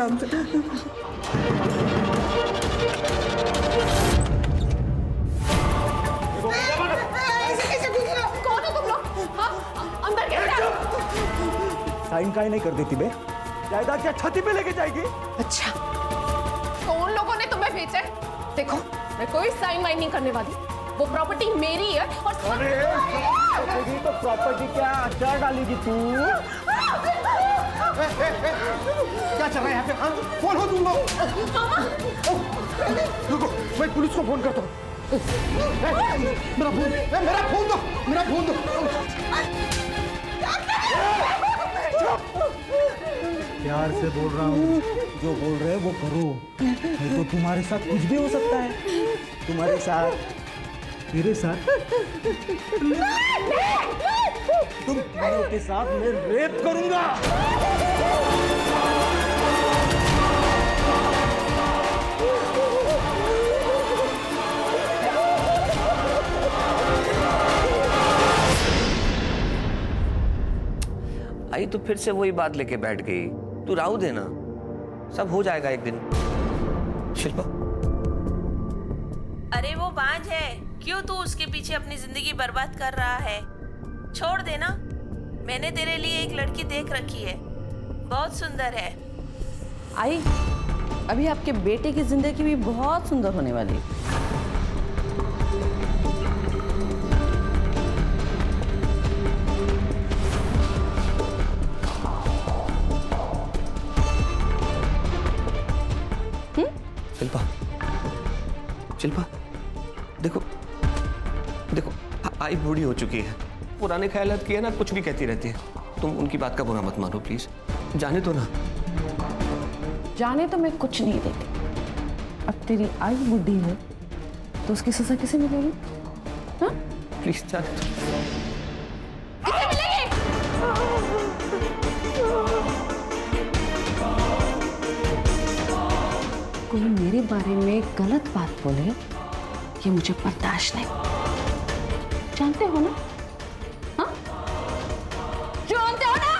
आराम से। कौन हो तुम लोग? हाँ, अंदर कैसे? साइन काहे नहीं कर देती बे? जायदाद क्या छाती पे लेके जाएगी? अच्छा, कौन लोगों ने तुम्हें भेजा है? देखो, मैं कोई साइन वाइन नहीं करने वाली। वो प्रॉपर्टी मेरी है और तेरी तो प्रॉपर्टी क्या अचार डालेगी तू? क्या चल रहा है यहाँ पे? हाँ? कौन हो तुम लोग? रुको, मैं पुलिस को फोन करता हूँ। मेरा फोन दो, मेरा फोन दो। प्यार से बोल रहा हूँ, जो बोल रहे हैं वो करो, नहीं तो तुम्हारे साथ कुछ भी हो सकता है। तुम्हारे साथ, तेरे साथ, तुम तीनों के साथ मैं रेप करूंगा। आई तो फिर से वही बात लेके बैठ गई। तू राहु देना, सब हो जाएगा एक दिन। शिल्पा, अरे वो बांझ है, क्यों तू उसके पीछे अपनी जिंदगी बर्बाद कर रहा है? छोड़ देना। मैंने तेरे लिए एक लड़की देख रखी है, बहुत सुंदर है। आई, अभी आपके बेटे की जिंदगी भी बहुत सुंदर होने वाली है। शिल्पा, शिल्पा, देखो देखो, आई बूढ़ी हो चुकी है। पुराने ख्यालात किए ना, कुछ भी कहती रहती है। तुम उनकी बात का बुरा मत मानो प्लीज, जाने दो ना। जाने तो मैं कुछ नहीं देती। अब तेरी आई बुढ़ी है तो उसकी सजा किसे मिलेगी? हाँ? प्लीज जाने दो। कोई मेरे बारे में गलत बात बोले, ये मुझे बर्दाश्त नहीं। जानते हो ना? हाँ? जानते हो ना?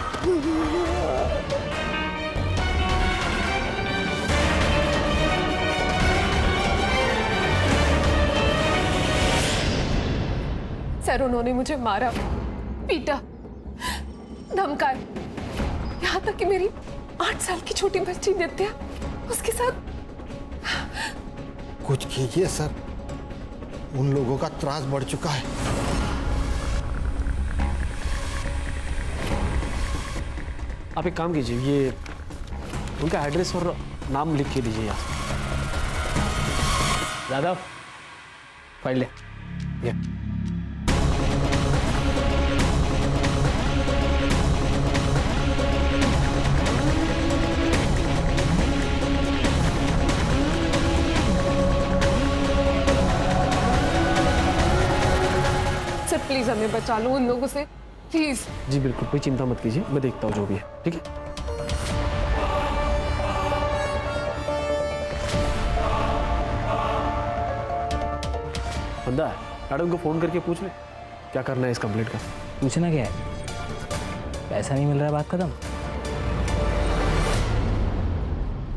सर, उन्होंने मुझे मारा, पीटा, धमकाया, यहाँ तक कि मेरी 8 साल की छोटी बच्ची नित्या, उसके साथ। कुछ कीजिए सर, उन लोगों का त्रास बढ़ चुका है। आप एक काम कीजिए, ये उनका एड्रेस और नाम लिख के दीजिए यहाँ। यादव, फाइल ले। ये सर प्लीज हमें बचा लो उन लोगों से, प्लीज। जी बिल्कुल, कोई चिंता मत कीजिए, मैं देखता हूँ जो भी है, ठीक है? बंदा मैडम को फोन करके पूछ ले क्या करना है इस कंप्लेंट का। पूछना क्या है? पैसा नहीं मिल रहा है, बात खत्म।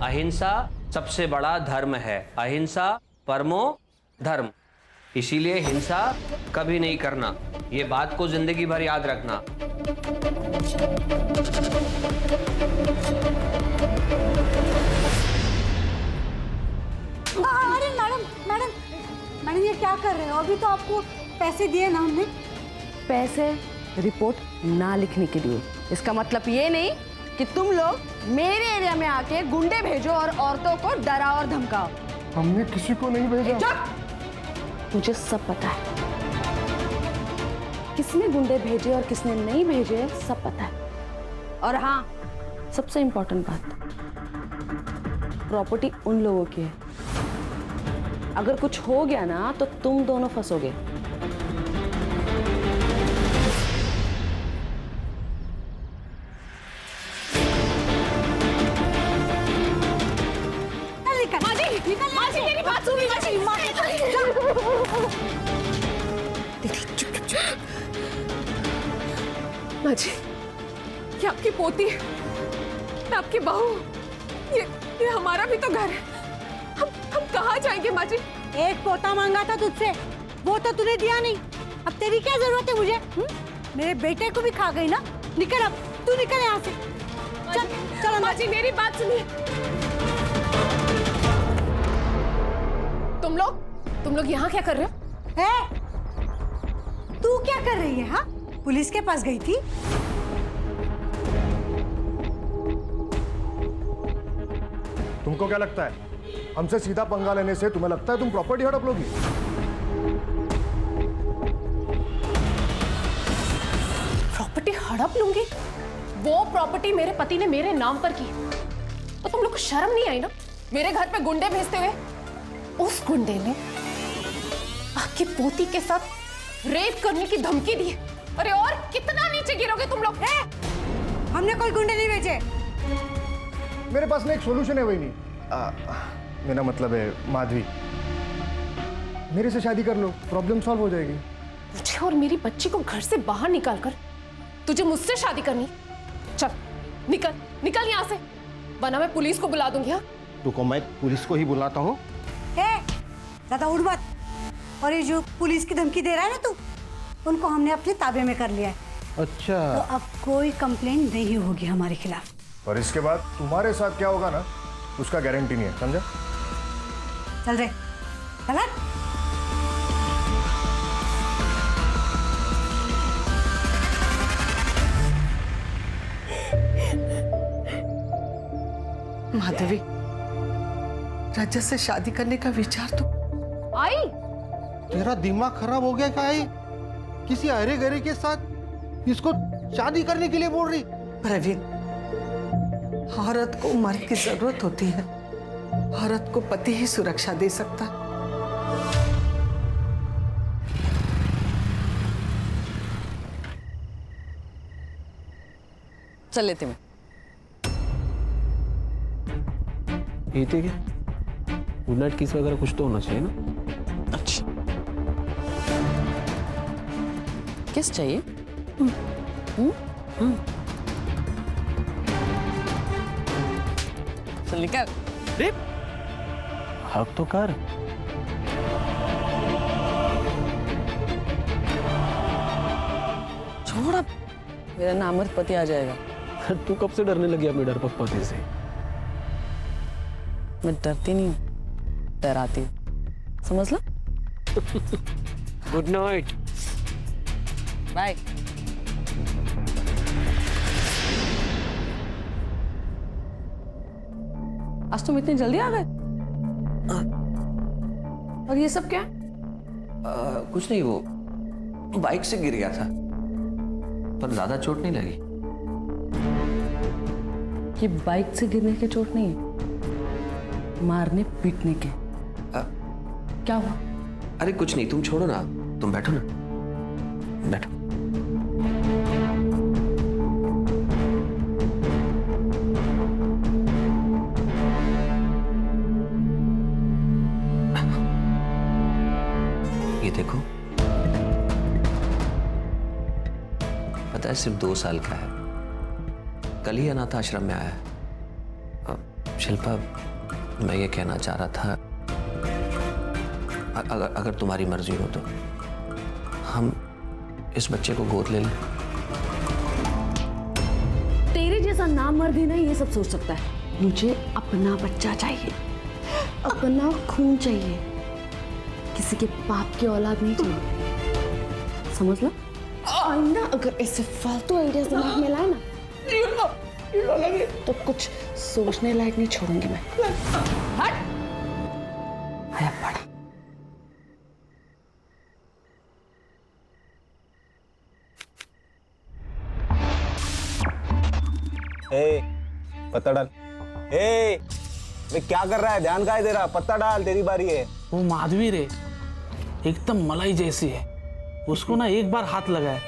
अहिंसा सबसे बड़ा धर्म है। अहिंसा परमो धर्म। इसीलिए हिंसा कभी नहीं करना। ये बात को जिंदगी भर याद रखना। अरे मैडम मैडम मैडम, ये क्या कर रहे हो? अभी तो आपको पैसे दिए ना हमने। पैसे रिपोर्ट ना लिखने के लिए। इसका मतलब ये नहीं कि तुम लोग मेरे एरिया में आके गुंडे भेजो और औरतों को डराओ और धमकाओ। हमने किसी को नहीं भेजा। चुप! मुझे सब पता है, किसने गुंडे भेजे और किसने नहीं भेजे, सब पता है। और हाँ, सबसे इंपॉर्टेंट बात, प्रॉपर्टी उन लोगों की है। अगर कुछ हो गया ना तो तुम दोनों फंसोगे। मेरी बात सुन। माँ जी, ये आपकी पोती है, मैं आपकी बहू। ये हमारा भी तो घर है। हम कहाँ जाएंगे माँ जी? एक पोता मांगा था तुझसे, वो तो तूने दिया नहीं। अब तेरी क्या जरूरत है मुझे? मेरे बेटे को भी खा गई ना। निकल अब, तू निकल यहाँ से। चल चल अंदर। माँ जी मेरी बात सुनिए। तुम लोग यहाँ क्या कर रहे हो? है? तू क्या कर रही है? हाँ, पुलिस के पास गई थी? तुमको क्या लगता है हमसे सीधा पंगा लेने से तुम्हें लगता है तुम प्रॉपर्टी हड़प लोगी? प्रॉपर्टी हड़प लूंगी? वो प्रॉपर्टी मेरे पति ने मेरे नाम पर की है। तो तुम लोग को शर्म नहीं आई ना मेरे घर पे गुंडे भेजते हुए? उस गुंडे ने आपकी पोती के साथ रेप करने की धमकी दी है। अरे और कितना नीचे गिरोगे तुम लोग? हमने कोई गुंडे नहीं भेजे। मेरे पास में एक सॉल्यूशन है, वही नहीं। मेरा मतलब है माधवी, मेरे से शादी कर लो, प्रॉब्लम सॉल्व हो जाएगी। मुझे और मेरी बच्ची को घर से बाहर निकाल कर तुझे मुझसे शादी करनी? चल निकल निकल यहाँ से, वरना मैं पुलिस को बुला दूंगी। हाँ, रुको, मैं पुलिस को ही बुलाता हूँ। ज्यादा उड़ मत। और ये जो पुलिस की धमकी दे रहा है ना तू, उनको हमने अपने ताबे में कर लिया है। अच्छा, तो अब कोई कंप्लेंट नहीं होगी हमारे खिलाफ। और इसके बाद तुम्हारे साथ क्या होगा ना, उसका गारंटी नहीं है, समझा? चल रे, चल। माधवी, रजत से शादी करने का विचार तो आई। तेरा दिमाग खराब हो गया क्या है? किसी अरे गरे के साथ इसको शादी करने के लिए बोल रही? प्रवीण, औरत को मर्द की जरूरत होती है। औरत को पति ही सुरक्षा दे सकता है। चल लेते मैं। ये थे क्या? गुड नाइट किस वगैरह कुछ तो होना चाहिए ना? अच्छा, किस चाहिए? चल निकल। हक तो कर। छोड़ अब, मेरा नामर्द पति आ जाएगा। तू कब से डरने लगी अपने डरपोक पति से? मैं डरती नहीं हूँ, डराती हूँ, समझ लो। Good night. बाय। आज तुम इतनी जल्दी आ गए? और ये सब क्या है? कुछ नहीं, वो बाइक से गिर गया था, पर ज्यादा चोट नहीं लगी। ये बाइक से गिरने के चोट नहीं है, मारने पीटने के। क्या हुआ? अरे कुछ नहीं, तुम छोड़ो ना, तुम बैठो ना, बैठो। ये देखो, पता है सिर्फ 2 साल का है, कल ही अनाथ आश्रम में आया है। शिल्पा, मैं ये कहना चाह रहा था, अगर तुम्हारी मर्जी हो तो हम इस बच्चे को गोद ले लें। तेरे जैसा नामर्द ही नहीं ये सब सोच सकता है। मुझे अपना बच्चा चाहिए, अपना खून चाहिए, किसी के बाप की औलाद नहीं चाहिए, समझ लो। आईना अगर ऐसे फालतू आइडियाज दिमाग में लाए ना, तो कुछ सोचने लायक नहीं छोड़ूंगी मैं। हट! आया पड़ा। पत्ता डाल। वे क्या कर रहा है? ध्यान का है तेरा? पत्ता डाल, तेरी बारी है। वो माधवी रे, एकदम मलाई जैसी है। उसको ना एक बार हाथ लगाए,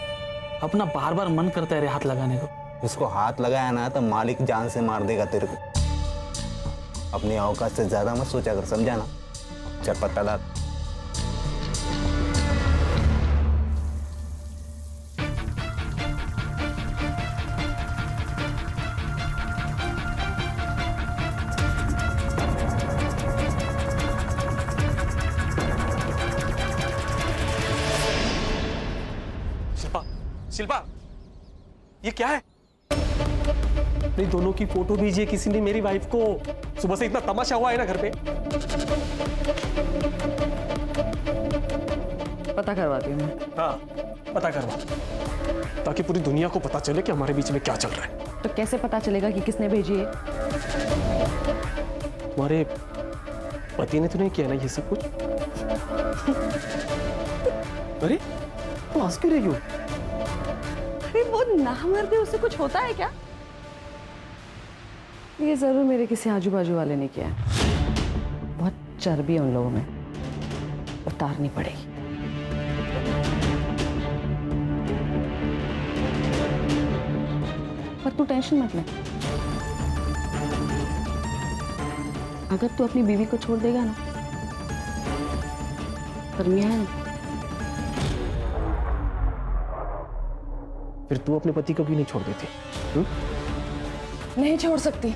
अपना बार बार मन करता है रे हाथ लगाने को। उसको हाथ लगाया ना तो मालिक जान से मार देगा तेरे को। अपनी औकात से ज्यादा मत सोचा कर, समझा ना? चल पत्ता डाल। शिल्पा, ये क्या है? नहीं, दोनों की फोटो भेजी है किसी ने मेरी वाइफ को। सुबह से इतना तमाशा हुआ है ना घर पे। पता करवाती हूँ मैं। हाँ, पता करवा, ताकि पूरी दुनिया को पता चले कि हमारे बीच में क्या चल रहा है। तो कैसे पता चलेगा कि किसने भेजी है? तुम्हारे पति ने तो नहीं किया ना ये सब कुछ? अरे तुम हंस क्यों रही हो? अरे वो नामर्द है, उससे कुछ होता है क्या? ये जरूर मेरे किसी आजू बाजू वाले ने किया है। बहुत चर्बी है उन लोगों में, उतारनी पड़ेगी। पर तू टेंशन मत ले, अगर तू अपनी बीवी को छोड़ देगा ना, पर मियां है ना, फिर तू अपने पति को क्यों नहीं छोड़ देती? नहीं छोड़ सकती,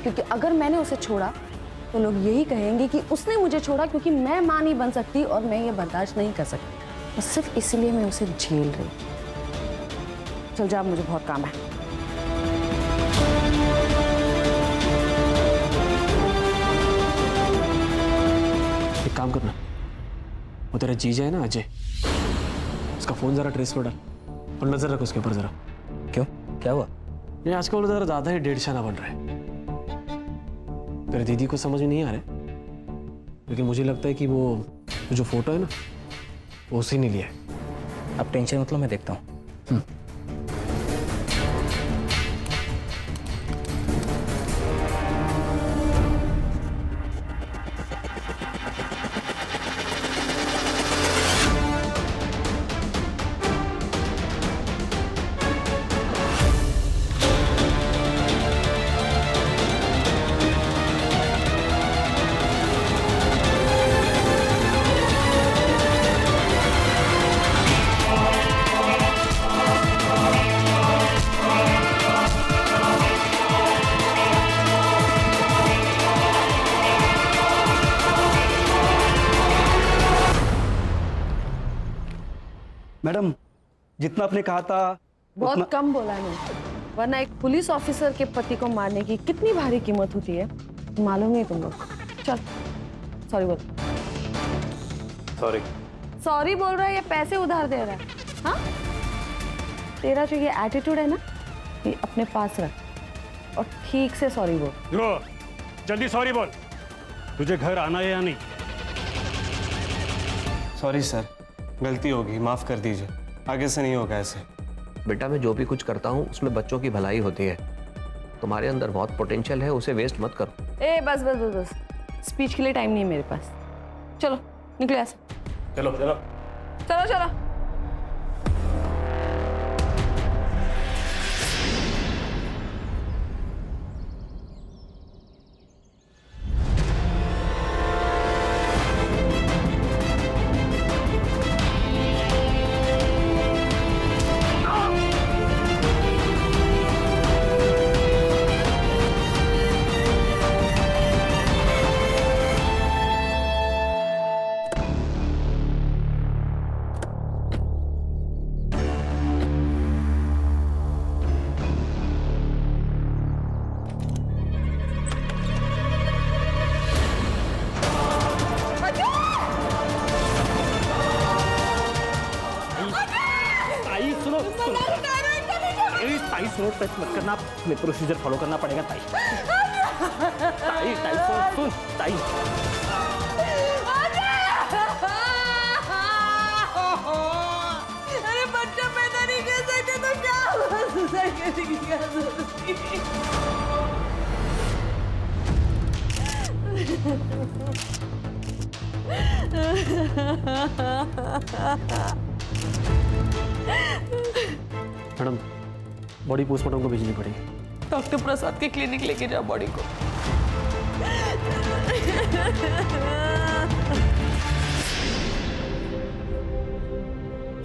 क्योंकि अगर मैंने उसे छोड़ा तो लोग यही कहेंगे कि उसने मुझे छोड़ा, क्योंकि मैं मां नहीं बन सकती और मैं ये बर्दाश्त नहीं कर सकती। और सिर्फ इसलिए मैं उसे झेल रही। चल जा, मुझे बहुत काम है। एक काम करना, वो तेरा जीजा है ना अजय, उसका फोन जरा ट्रेस पर डाल और नजर रख उसके ऊपर जरा। क्यों, क्या हुआ? ये आजकल जरा ज्यादा ही डेढ़शाना बन रहा है। तेरे दीदी को समझ में नहीं आ रहा है, लेकिन मुझे लगता है कि वो जो फोटो है ना, वो उसी ने लिया है। अब टेंशन मतलब मैं देखता हूँ। मैडम, जितना आपने कहा था बहुत कम बोला है मैंने, वरना एक पुलिस ऑफिसर के पति को मारने की कितनी भारी कीमत होती है मालूम नहीं तुम लोग। चल सॉरी बोल। सॉरी सॉरी बोल रहा है या पैसे उधार दे रहा है? हाँ, तेरा जो ये एटीट्यूड है ना, ये अपने पास रख और ठीक से सॉरी बोल। जल्दी सॉरी बोल। तुझे घर आना है या नहीं? सॉरी सर, गलती होगी, माफ कर दीजिए, आगे से नहीं होगा ऐसे। बेटा, मैं जो भी कुछ करता हूँ उसमें बच्चों की भलाई होती है। तुम्हारे अंदर बहुत पोटेंशियल है, उसे वेस्ट मत करो। ए बस बस बस बस, स्पीच के लिए टाइम नहीं है मेरे पास। चलो निकले ऐसे। चलो चलो चलो चलो। ताई सुनो, टच मत करना, मैं प्रोसीजर फॉलो करना पड़ेगा ताई। ताई ताई सुन ताई। अरे बच्चा पैदा नहीं कर सकते तो क्या हुआ? सुसाइड करने की क्या जरूरत मैडम, बॉडी पोस्टमार्टम को भेजनी पड़ेगी। डॉक्टर प्रसाद के क्लिनिक लेके जाओ बॉडी को।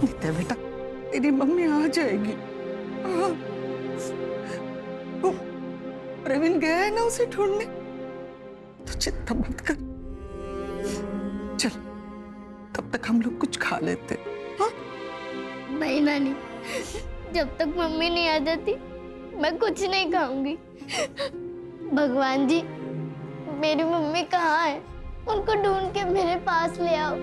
नित्या बेटा, तेरी मम्मी आ जाएगी। वो प्रवीण गया है ना उसे ढूंढने, तो चिंता मत कर। चल, तब तक हम लोग कुछ खा लेते। हाँ, नहीं नानी, जब तक मम्मी नहीं आ जाती मैं कुछ नहीं खाऊंगी। भगवान जी, मेरी मम्मी कहाँ है? उनको ढूंढ के मेरे पास ले आओ।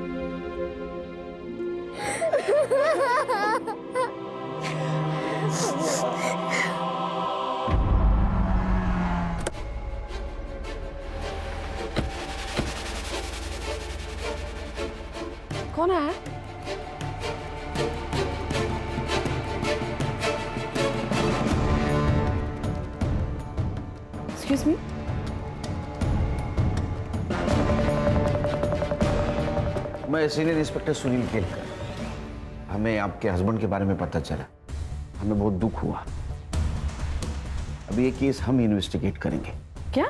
कौन है? Excuse me? मैं सीनियर इंस्पेक्टर सुनील केलकर। हमें आपके हस्बैंड के बारे में पता चला, हमें बहुत दुख हुआ। अभी ये केस हम इन्वेस्टिगेट करेंगे। क्या?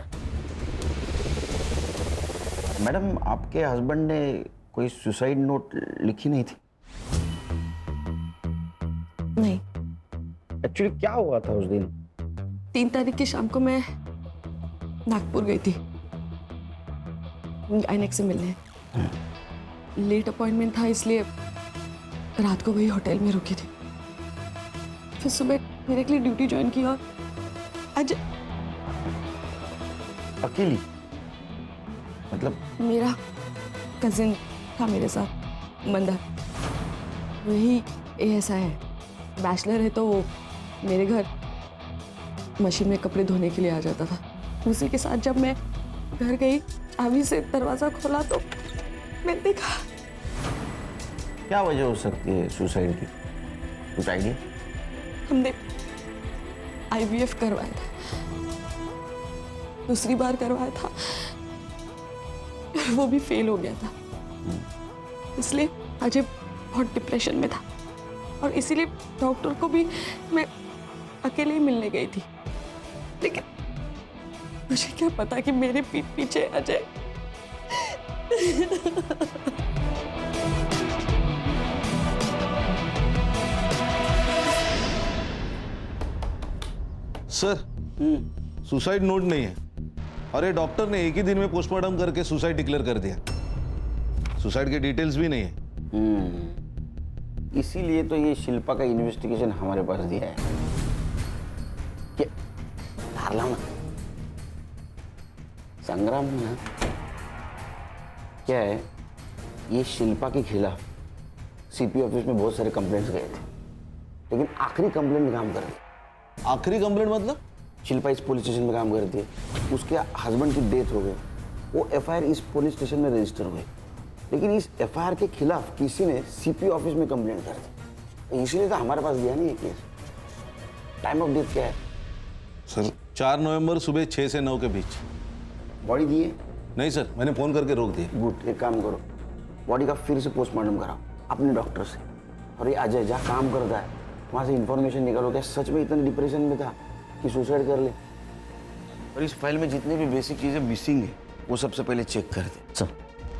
मैडम, आपके हस्बैंड ने कोई सुसाइड नोट लिखी नहीं थी? नहीं। एक्चुअली क्या हुआ था उस दिन? 3 तारीख की शाम को मैं नागपुर गई थी गायनेक से मिलने। लेट अपॉइंटमेंट था, इसलिए रात को वही होटल में रुकी थी। फिर सुबह डायरेक्टली ड्यूटी ज्वाइन की और आज अकेली? मतलब मेरा कजिन था मेरे साथ, मंदा। वही ASI है, बैचलर है, तो वो मेरे घर मशीन में कपड़े धोने के लिए आ जाता था। उसी के साथ जब मैं घर गई, चाबी से दरवाजा खोला तो मैंने देखा। क्या वजह हो सकती है सुसाइड की? कुछ आइडिया? हमने IVF करवाया था, दूसरी बार करवाया था, वो भी फेल हो गया था। इसलिए अजय बहुत डिप्रेशन में था और इसीलिए डॉक्टर को भी मैं अकेले ही मिलने गई थी। लेकिन मुझे क्या पता कि मेरे पीठ पीछे अजय सर, सुसाइड नोट नहीं है। अरे डॉक्टर ने एक ही दिन में पोस्टमार्टम करके सुसाइड डिक्लेयर कर दिया। सुसाइड के डिटेल्स भी नहीं है। इसीलिए तो ये शिल्पा का इन्वेस्टिगेशन हमारे पास दिया है। क्या संग्राम ना, क्या है, ये शिल्पा के खिलाफ CP ऑफिस में बहुत सारे कंप्लेंट्स गए थे, लेकिन आखिरी कंप्लेंट में काम कर रही। आखिरी कंप्लेंट मतलब? शिल्पा इस पुलिस स्टेशन में काम करती है, उसके हस्बैंड की डेथ हो गई, वो FIR इस पुलिस स्टेशन में रजिस्टर हो गई, लेकिन इस FIR के खिलाफ किसी ने CP ऑफिस में कंप्लेंट कर दी। इसीलिए तो हमारे पास दिया नहीं है केस। टाइम ऑफ डेथ क्या है? सर 4 नवंबर सुबह 6 से 9 के बीच। बॉडी दी है? नहीं सर, मैंने फोन करके रोक दिया। गुड, एक काम करो, बॉडी का फिर से पोस्टमार्टम कराओ अपने डॉक्टर से। और ये अजय जहाँ काम करता है वहाँ से इंफॉर्मेशन निकालो, क्या सच में इतना डिप्रेशन में था कि सुसाइड कर ले। और इस फाइल में जितनी भी बेसिक चीज़ें मिसिंग है वो सबसे पहले चेक कर दे। सर,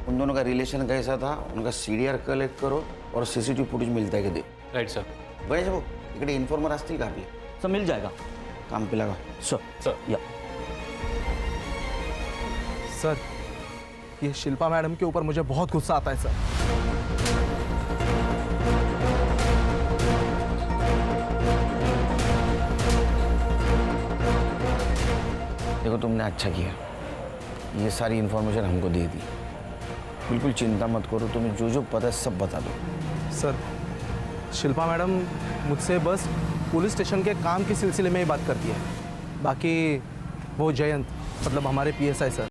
उन दोनों का रिलेशन कैसा था, उनका CDR कलेक्ट करो और CCTV फुटेज मिलता है कि दे। Right sir. गणेश भाऊ, इकडे इन्फॉर्मर असतील का आपले? सर मिल जाएगा। काम पे लगा। सर या सर, ये शिल्पा मैडम के ऊपर मुझे बहुत गुस्सा आता है सर। देखो, तुमने अच्छा किया, ये सारी इन्फॉर्मेशन हमको दे दी। बिल्कुल चिंता मत करो, तुम्हें जो जो पता है सब बता दो। सर, शिल्पा मैडम मुझसे बस पुलिस स्टेशन के काम के सिलसिले में ही बात करती है। बाकी वो जयंत, मतलब हमारे PSI सर,